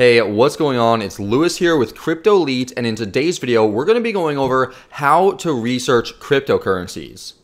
Hey, what's going on? It's Lewis here with Crypto Elite, and in today's video, we're going to be going over how to research cryptocurrencies.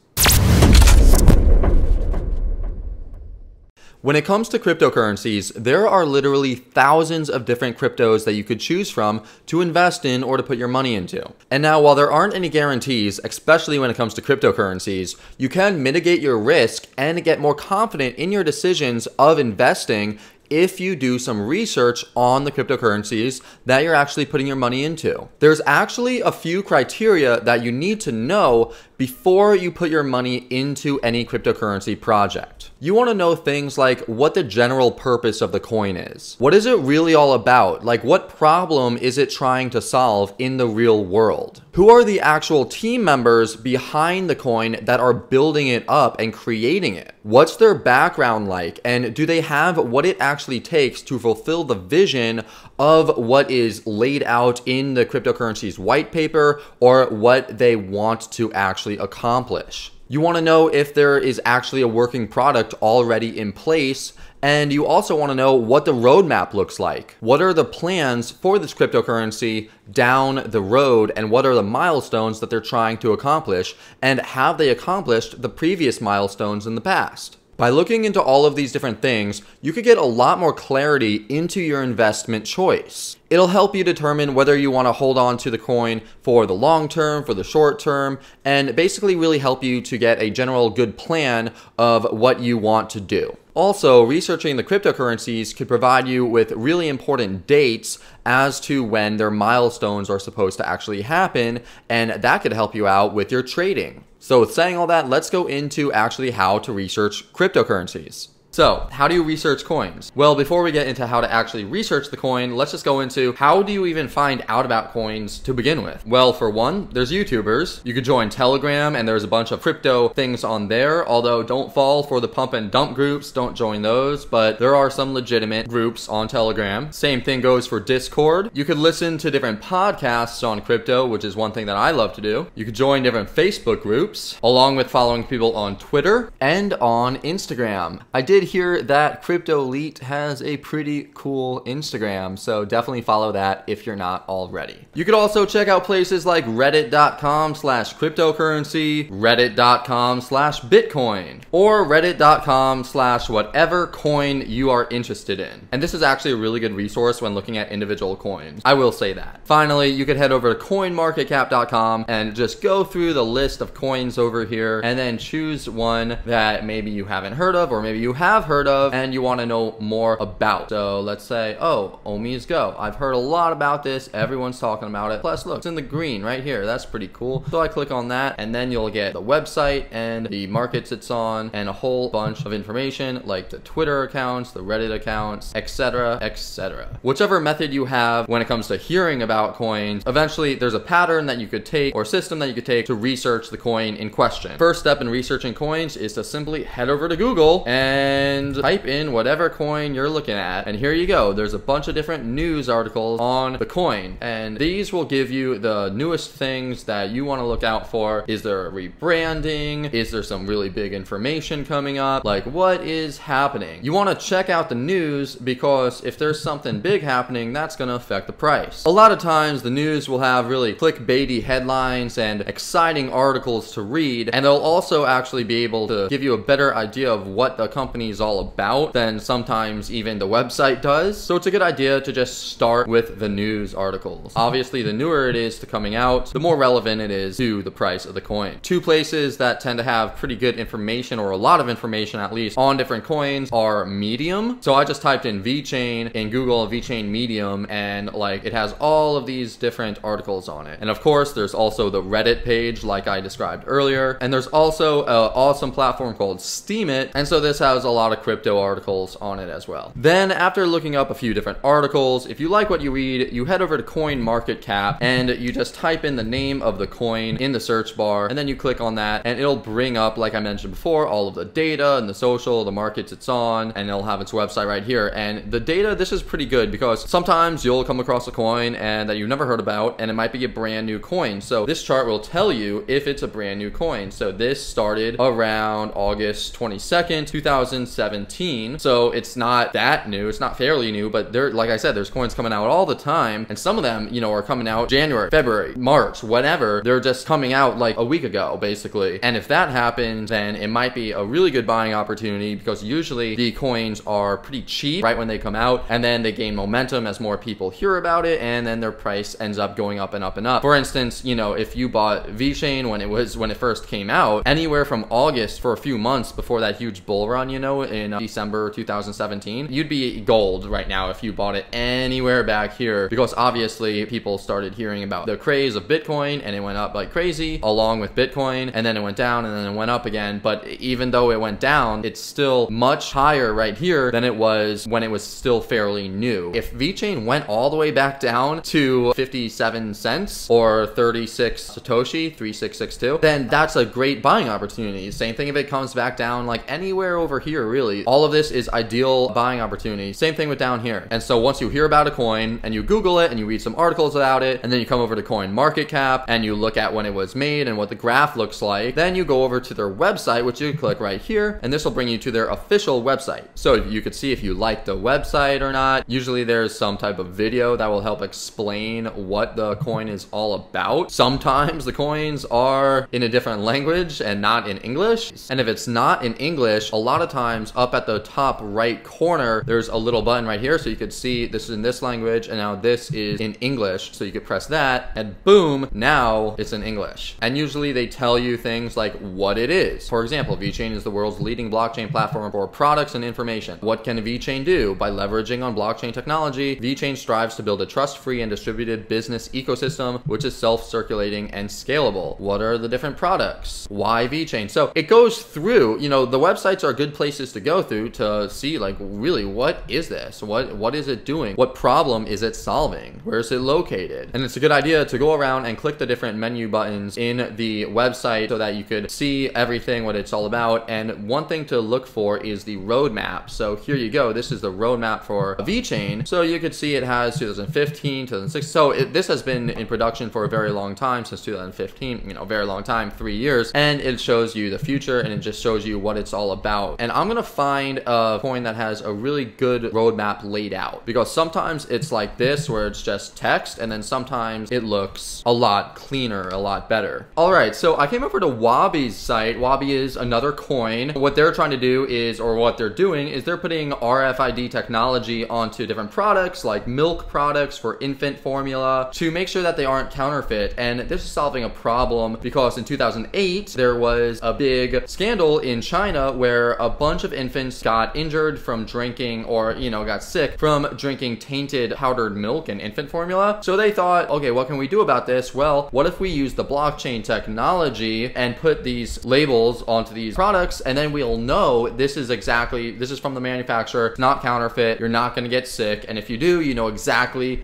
When it comes to cryptocurrencies, there are literally thousands of different cryptos that you could choose from to invest in or to put your money into. And now, while there aren't any guarantees, especially when it comes to cryptocurrencies, you can mitigate your risk and get more confident in your decisions of investing if you do some research on the cryptocurrencies that you're actually putting your money into. There's actually a few criteria that you need to know before you put your money into any cryptocurrency project. You want to know things like what the general purpose of the coin is. What is it really all about? Like, what problem is it trying to solve in the real world? Who are the actual team members behind the coin that are building it up and creating it? What's their background like? And do they have what it actually takes to fulfill the vision of what is laid out in the cryptocurrency's white paper, or what they want to actually accomplish? You want to know if there is actually a working product already in place, and you also want to know what the roadmap looks like. What are the plans for this cryptocurrency down the road, and what are the milestones that they're trying to accomplish, and have they accomplished the previous milestones in the past? By looking into all of these different things, you could get a lot more clarity into your investment choice. It'll help you determine whether you want to hold on to the coin for the long term, for the short term, and basically really help you to get a general good plan of what you want to do. Also, researching the cryptocurrencies could provide you with really important dates as to when their milestones are supposed to actually happen, and that could help you out with your trading. So with saying all that, let's go into actually how to research cryptocurrencies. So, how do you research coins? Well, before we get into how to actually research the coin, let's just go into how do you even find out about coins to begin with? Well, for one, there's YouTubers. You could join Telegram, and there's a bunch of crypto things on there, although don't fall for the pump and dump groups, don't join those, but there are some legitimate groups on Telegram. Same thing goes for Discord. You could listen to different podcasts on crypto, which is one thing that I love to do. You could join different Facebook groups, along with following people on Twitter and on Instagram. I did hear that Crypto Elite has a pretty cool Instagram, so definitely follow that if you're not already. You could also check out places like reddit.com/cryptocurrency, reddit.com/bitcoin, or reddit.com/whatever coin you are interested in. And this is actually a really good resource when looking at individual coins. I will say that. Finally, you could head over to coinmarketcap.com and just go through the list of coins over here and then choose one that maybe you haven't heard of, or maybe you have heard of and you want to know more about. So let's say, oh, Omi's Go. I've heard a lot about this. Everyone's talking about it. Plus, look, it's in the green right here. That's pretty cool. So I click on that, and then you'll get the website and the markets it's on and a whole bunch of information like the Twitter accounts, the Reddit accounts, etc., etc. Whichever method you have when it comes to hearing about coins, eventually there's a pattern that you could take or system that you could take to research the coin in question. First step in researching coins is to simply head over to Google and type in whatever coin you're looking at, and here you go. There's a bunch of different news articles on the coin, and these will give you the newest things that you want to look out for. Is there a rebranding? Is there some really big information coming up? Like, what is happening? You want to check out the news, because if there's something big happening, that's going to affect the price. A lot of times the news will have really clickbaity headlines and exciting articles to read, and they'll also actually be able to give you a better idea of what the company is all about than sometimes even the website does. So it's a good idea to just start with the news articles. Obviously, the newer it is to coming out, the more relevant it is to the price of the coin. Two places that tend to have pretty good information, or a lot of information at least, on different coins are Medium. So I just typed in VeChain in Google, VeChain Medium, and like it has all of these different articles on it. And of course, there's also the Reddit page like I described earlier, and there's also an awesome platform called Steemit, and so this has a lot of crypto articles on it as well. Then after looking up a few different articles, if you like what you read, you head over to CoinMarketCap and you just type in the name of the coin in the search bar, and then you click on that and it'll bring up, like I mentioned before, all of the data and the social, the markets it's on, and it'll have its website right here. And the data, this is pretty good because sometimes you'll come across a coin and that you've never heard about, and it might be a brand new coin. So this chart will tell you if it's a brand new coin. So this started around August 22nd, 2016. 2017, so it's not that new. It's not fairly new, but like I said, there's coins coming out all the time, and some of them, you know, are coming out January, February, March, whatever. They're just coming out like a week ago, basically. And if that happens, then it might be a really good buying opportunity, because usually the coins are pretty cheap right when they come out, and then they gain momentum as more people hear about it, and then their price ends up going up and up and up. For instance, you know, if you bought VeChain when it first came out, anywhere from August for a few months before that huge bull run, you know, in December 2017, you'd be gold right now if you bought it anywhere back here, because obviously people started hearing about the craze of Bitcoin, and it went up like crazy along with Bitcoin, and then it went down, and then it went up again. But even though it went down, it's still much higher right here than it was when it was still fairly new. If VeChain went all the way back down to 57 cents or 36 Satoshi, 3662, then that's a great buying opportunity. Same thing if it comes back down like anywhere over here, really. All of this is ideal buying opportunity. Same thing with down here. And so once you hear about a coin and you Google it and you read some articles about it, and then you come over to CoinMarketCap and you look at when it was made and what the graph looks like, then you go over to their website, which you click right here, and this will bring you to their official website. So you could see if you like the website or not. Usually there's some type of video that will help explain what the coin is all about. Sometimes the coins are in a different language and not in English. And if it's not in English, a lot of times up at the top right corner, there's a little button right here. So you could see this is in this language, and now this is in English. So you could press that, and boom, now it's in English. And usually they tell you things like what it is. For example, VeChain is the world's leading blockchain platform for products and information. What can VeChain do? By leveraging on blockchain technology, VeChain strives to build a trust-free and distributed business ecosystem, which is self-circulating and scalable. What are the different products? Why VeChain? So it goes through, you know, the websites are good places to go through to see, like, really, what is this? What is it doing? What problem is it solving? Where is it located? And it's a good idea to go around and click the different menu buttons in the website so that you could see everything, what it's all about. And one thing to look for is the roadmap. So here you go. This is the roadmap for VeChain. So you could see it has 2015, 2006. So this has been in production for a very long time, since 2015, you know, very long time, 3 years. And it shows you the future, and it just shows you what it's all about. And I'm going to find a coin that has a really good roadmap laid out, because sometimes it's like this where it's just text, and then sometimes it looks a lot cleaner, a lot better. All right, so I came over to Wahby's site. Wahby is another coin. What they're trying to do is, or what they're doing is, they're putting RFID technology onto different products, like milk products for infant formula, to make sure that they aren't counterfeit. And this is solving a problem because in 2008, there was a big scandal in China where a bunch of infants got injured from drinking, or, you know, got sick from drinking tainted powdered milk and infant formula. So they thought, okay, what can we do about this? Well, what if we use the blockchain technology and put these labels onto these products, and then we'll know this is from the manufacturer, not counterfeit, you're not going to get sick, and if you do, you know exactly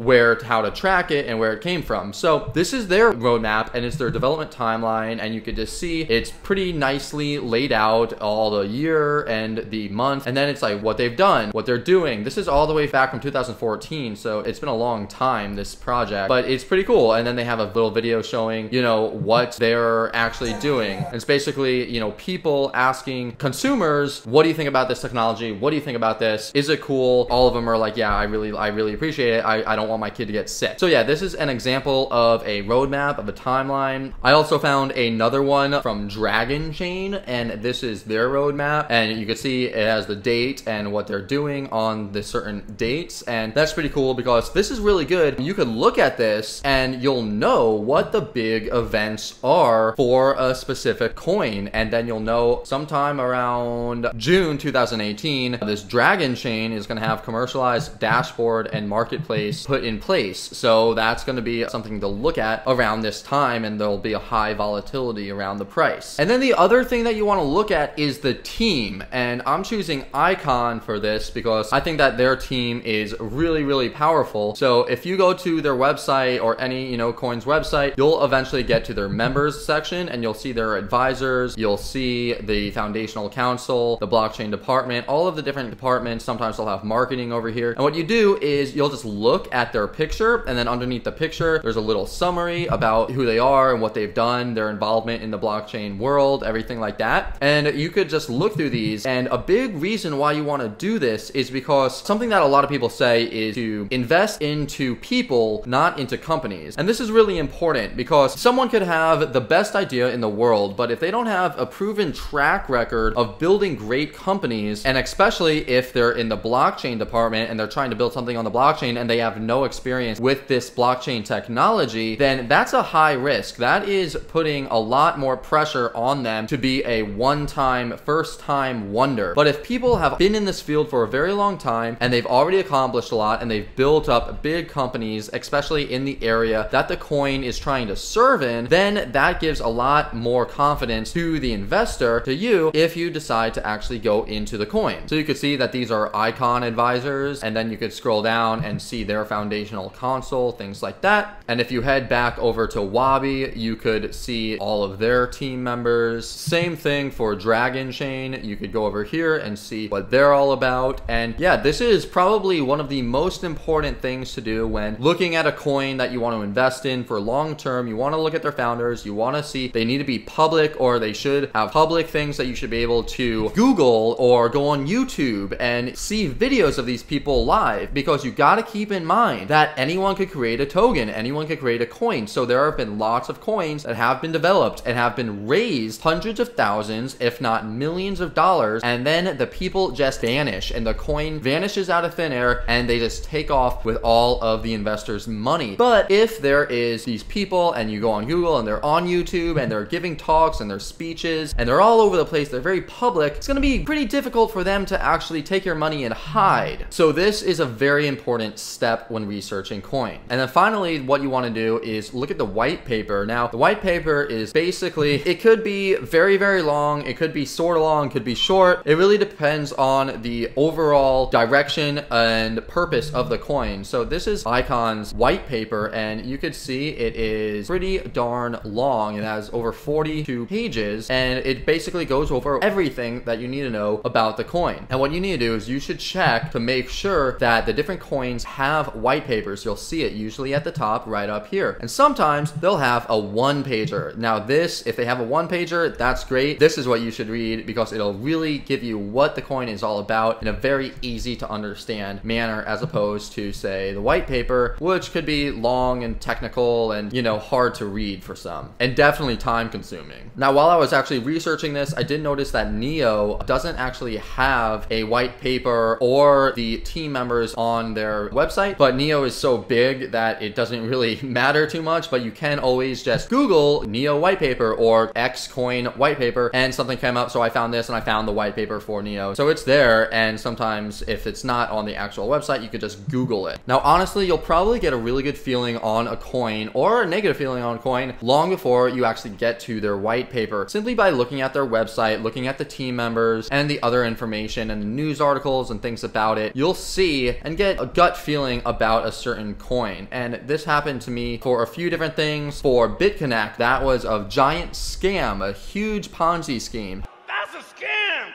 how to track it and where it came from. So this is their roadmap, and it's their development timeline, and you could just see it's pretty nicely laid out, all the year and the month, and then it's like what they've done, what they're doing. This is all the way back from 2014, so it's been a long time, this project, but it's pretty cool. And then they have a little video showing, you know, what they're actually doing. And it's basically, you know, people asking consumers, what do you think about this technology? What do you think about this? Is it cool? All of them are like, yeah, I really appreciate it. I don't want my kid to get sick. So yeah, this is an example of a roadmap, of a timeline. I also found another one from Dragonchain, and this is their roadmap, and you can see it has the date and what they're doing on the certain dates, and that's pretty cool because this is really good. You can look at this and you'll know what the big events are for a specific coin, and then you'll know sometime around June 2018, this Dragonchain is going to have commercialized dashboard and marketplace put in place. So that's going to be something to look at around this time, and there'll be a high volatility around the price. And then the other thing that you want to look at is the team, and I'm choosing Icon for this because I think that their team is really powerful. So if you go to their website or any, you know, coin's website, you'll eventually get to their members section, and you'll see their advisors, you'll see the foundational council, the blockchain department, all of the different departments. Sometimes they'll have marketing over here, and what you do is you'll just look at their picture, and then underneath the picture there's a little summary about who they are and what they've done, their involvement in the blockchain world, everything like that. And you could just look through these And a big reason why you want to do this is because something that a lot of people say is to invest into people, not into companies. And this is really important because someone could have the best idea in the world, but if they don't have a proven track record of building great companies, and especially if they're in the blockchain department and they're trying to build something on the blockchain and they have no experience with this blockchain technology, then that's a high risk. That is putting a lot more pressure on them to be a one-time, first-time wonder. But if people have been in this field for a very long time and they've already accomplished a lot and they've built up big companies, especially in the area that the coin is trying to serve in, then that gives a lot more confidence to the investor, to you, if you decide to actually go into the coin. So you could see that these are icon advisors, and then you could scroll down and see their foundational console, things like that. And if you head back over to Wahby, you could see all of their team members. Same thing for Dragonchain. You could go over here and see what they're all about. And yeah, this is probably one of the most important things to do when looking at a coin that you want to invest in for long term. You want to look at their founders. You want to see they need to be public, or they should have public things that you should be able to Google or go on YouTube and see videos of these people live, because you got to keep in mind that anyone could create a token, anyone could create a coin. So there have been lots of coins that have been developed and have been raised hundreds of thousands, if not millions of dollars, and then the people just vanish and the coin vanishes out of thin air and they just take off with all of the investors' money. But if there is these people and you go on Google and they're on YouTube and they're giving talks and their speeches and they're all over the place, they're very public, it's going to be pretty difficult for them to actually take your money and hide. So this is a very important step when researching coin. And then finally, what you want to do is look at the white paper. Now, the white paper is basically, it could be very, very long, it could be sort of long, it could be short. It really depends on the overall direction and purpose of the coin. So this is Icon's white paper, and you could see it is pretty darn long. It has over 42 pages, and it basically goes over everything that you need to know about the coin. And what you need to do is you should check to make sure that the different coins have white papers. You'll see it usually at the top right up here. And sometimes they'll have a one-pager. Now this, if they have a one-pager, that's great. This is what you should read because it'll really give you what the coin is all about in a very easy to understand manner, as opposed to, say, the white paper, which could be long and technical and, you know, hard to read for some, and definitely time consuming. Now, while I was actually researching this, I did notice that Neo doesn't actually have a white paper or the team members on their website, but Neo is so big that it doesn't really matter too much. But you can always just Google Neo white paper or X coin white paper and something came up. So I found this and I found the white paper for Neo. So it's there, and sometimes if it's not on the actual website, you could just Google it. Now, honestly, you'll probably get a really good feeling on a coin or a negative feeling on a coin long before you actually get to their white paper, simply by looking at their website, looking at the team members and the other information and the news articles and things about it. You'll see and get a gut feeling about a certain coin. And this happened to me for a few different things. For BitConnect, that was a giant scam, a huge Ponzi scheme. That's a scam!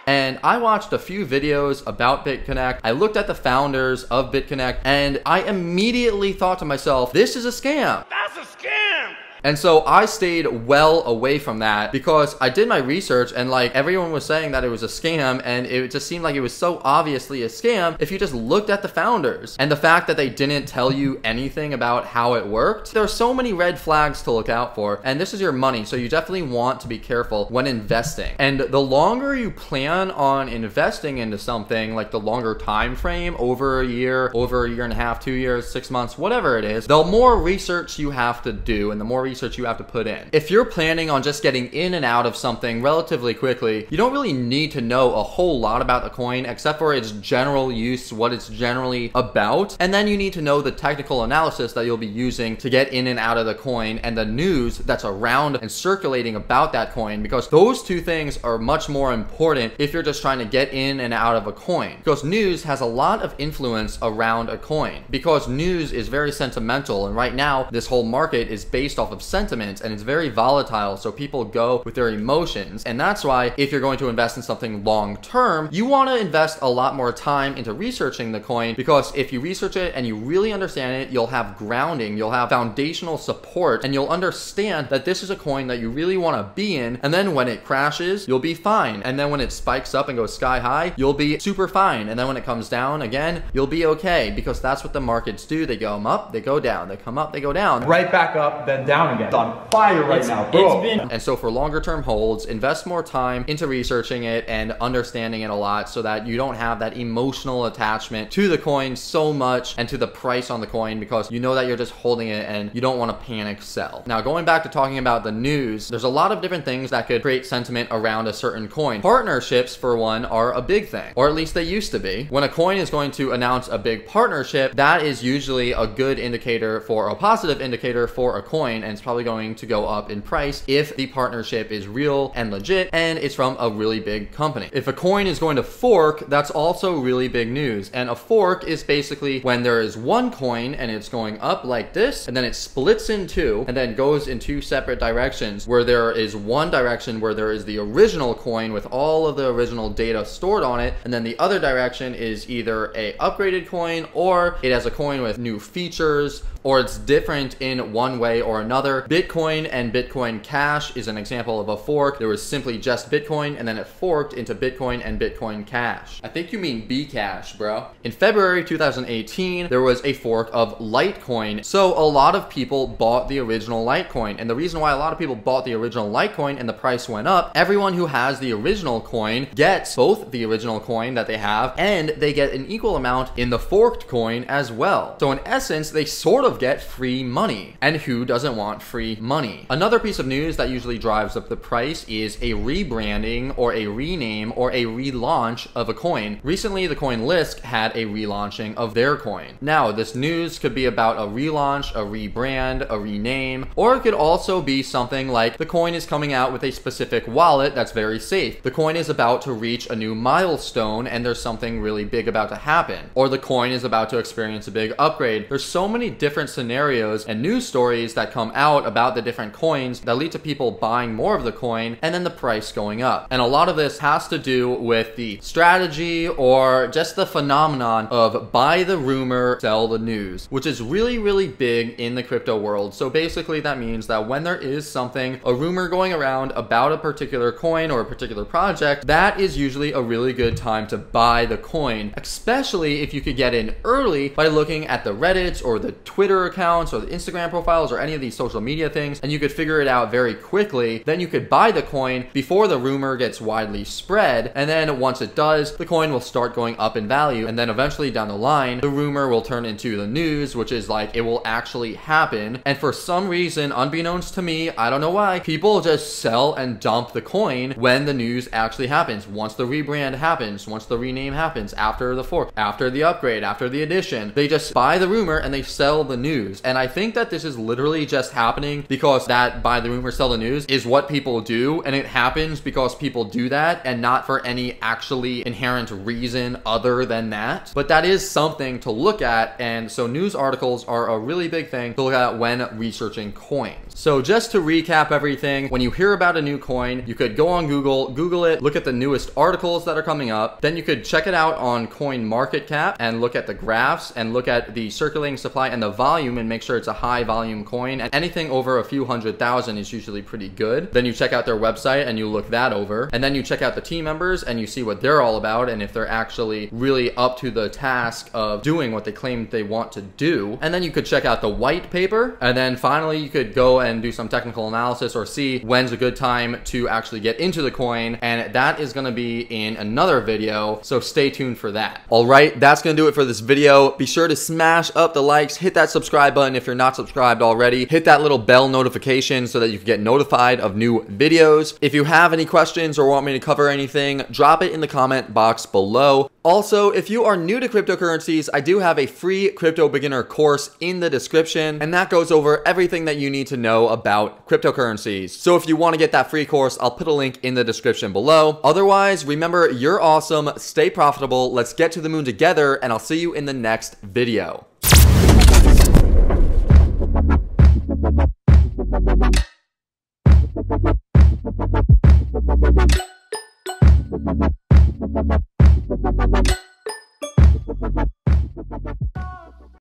And I watched a few videos about BitConnect. I looked at the founders of BitConnect and I immediately thought to myself, this is a scam. That's a scam! And so I stayed well away from that because I did my research and like everyone was saying that it was a scam, and it just seemed like it was so obviously a scam if you just looked at the founders. And the fact that they didn't tell you anything about how it worked, there are so many red flags to look out for, and this is your money, so you definitely want to be careful when investing. And the longer you plan on investing into something, like the longer time frame, over a year and a half, 2 years, 6 months, whatever it is, the more research you have to do and the more research you have to put in. If you're planning on just getting in and out of something relatively quickly, you don't really need to know a whole lot about the coin except for its general use, what it's generally about. And then you need to know the technical analysis that you'll be using to get in and out of the coin, and the news that's around and circulating about that coin, because those two things are much more important if you're just trying to get in and out of a coin. Because news has a lot of influence around a coin, because news is very sentimental, and right now this whole market is based off of of sentiment and it's very volatile. So people go with their emotions. And that's why if you're going to invest in something long term, you want to invest a lot more time into researching the coin, because if you research it and you really understand it, you'll have grounding, you'll have foundational support, and you'll understand that this is a coin that you really want to be in. And then when it crashes, you'll be fine. And then when it spikes up and goes sky high, you'll be super fine. And then when it comes down again, you'll be okay, because that's what the markets do. They go up, they go down, they come up, they go down. Right back up, then down again. It's on fire right now, bro. And so for longer term holds, invest more time into researching it and understanding it a lot, so that you don't have that emotional attachment to the coin so much and to the price on the coin, because you know that you're just holding it and you don't want to panic sell. Now, going back to talking about the news, there's a lot of different things that could create sentiment around a certain coin. Partnerships, for one, are a big thing, or at least they used to be. When a coin is going to announce a big partnership, that is usually a good indicator, for a positive indicator for a coin, and it's probably going to go up in price if the partnership is real and legit and it's from a really big company. If a coin is going to fork, that's also really big news. And a fork is basically when there is one coin and it's going up like this, and then it splits in two and then goes in two separate directions, where there is one direction where there is the original coin with all of the original data stored on it, and then the other direction is either a upgraded coin, or it has a coin with new features, or it's different in one way or another. Bitcoin and Bitcoin Cash is an example of a fork. There was simply just Bitcoin, and then it forked into Bitcoin and Bitcoin Cash. I think you mean Bcash, bro. In February 2018, there was a fork of Litecoin. So a lot of people bought the original Litecoin. And the reason why a lot of people bought the original Litecoin and the price went up, everyone who has the original coin gets both the original coin that they have, and they get an equal amount in the forked coin as well. So in essence, they sort of get free money. And who doesn't want free money? Another piece of news that usually drives up the price is a rebranding or a rename or a relaunch of a coin. Recently, the coin Lisk had a relaunching of their coin. Now, this news could be about a relaunch, a rebrand, a rename, or it could also be something like the coin is coming out with a specific wallet that's very safe. The coin is about to reach a new milestone and there's something really big about to happen. Or the coin is about to experience a big upgrade. There's so many different scenarios and news stories that come out about the different coins that lead to people buying more of the coin and then the price going up. And a lot of this has to do with the strategy or just the phenomenon of buy the rumor, sell the news, which is really, really big in the crypto world. So basically that means that when there is something, a rumor going around about a particular coin or a particular project, that is usually a really good time to buy the coin, especially if you could get in early by looking at the Reddits or the Twitter accounts or the Instagram profiles or any of these social media things, and you could figure it out very quickly. Then you could buy the coin before the rumor gets widely spread, and then once it does, the coin will start going up in value, and then eventually down the line, the rumor will turn into the news, which is like it will actually happen. And for some reason, unbeknownst to me, I don't know why, people just sell and dump the coin when the news actually happens. Once the rebrand happens, once the rename happens, after the fork, after the upgrade, after the addition, they just buy the rumor and they sell the news. And I think that this is literally just happening because that buy the rumor, sell the news is what people do, and it happens because people do that and not for any actually inherent reason other than that. But that is something to look at, and so news articles are a really big thing to look at when researching coins. So just to recap everything, when you hear about a new coin, you could go on Google it, look at the newest articles that are coming up, then you could check it out on CoinMarketCap and look at the graphs and look at the circulating supply and the volume and make sure it's a high volume coin, and anything over a few 100,000 is usually pretty good. Then you check out their website and you look that over, and then you check out the team members and you see what they're all about and if they're actually really up to the task of doing what they claim they want to do. And then you could check out the white paper, and then finally you could go and do some technical analysis or see when's a good time to actually get into the coin, and that is going to be in another video, so stay tuned for that. All right, that's going to do it for this video. Be sure to smash up the likes, hit that subscribe button if you're not subscribed already, hit that little bell notification so that you can get notified of new videos. If you have any questions or want me to cover anything, drop it in the comment box below. Also, if you are new to cryptocurrencies, I do have a free crypto beginner course in the description, and that goes over everything that you need to know about cryptocurrencies. So if you want to get that free course, I'll put a link in the description below. Otherwise, remember, you're awesome, stay profitable, let's get to the moon together, and I'll see you in the next video.